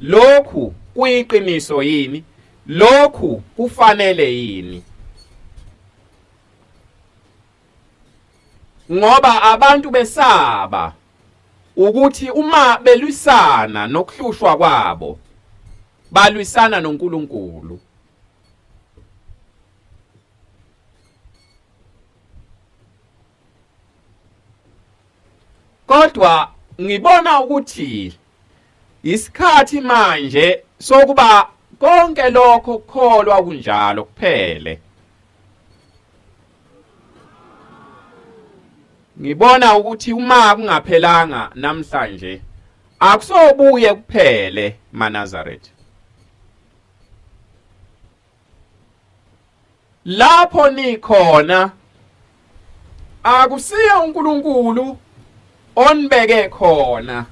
lokhu kuyiqiniso yini, lokhu kufanele yini. Ngoba abantu besaba ukuthi uma belwisana nokuhlushwa kwabo balwisana noNkulunkulu. Kodwa ngibona ukuthi isikhathi manje sokuba konke lokho kukholwa kunjalo kuphele. Ngibona ukuthi uma kungaphelanga namhlanje akusobuye kuphele maNazaretha. Lapho nikhona akusiya uNkulunkulu onibeke khona.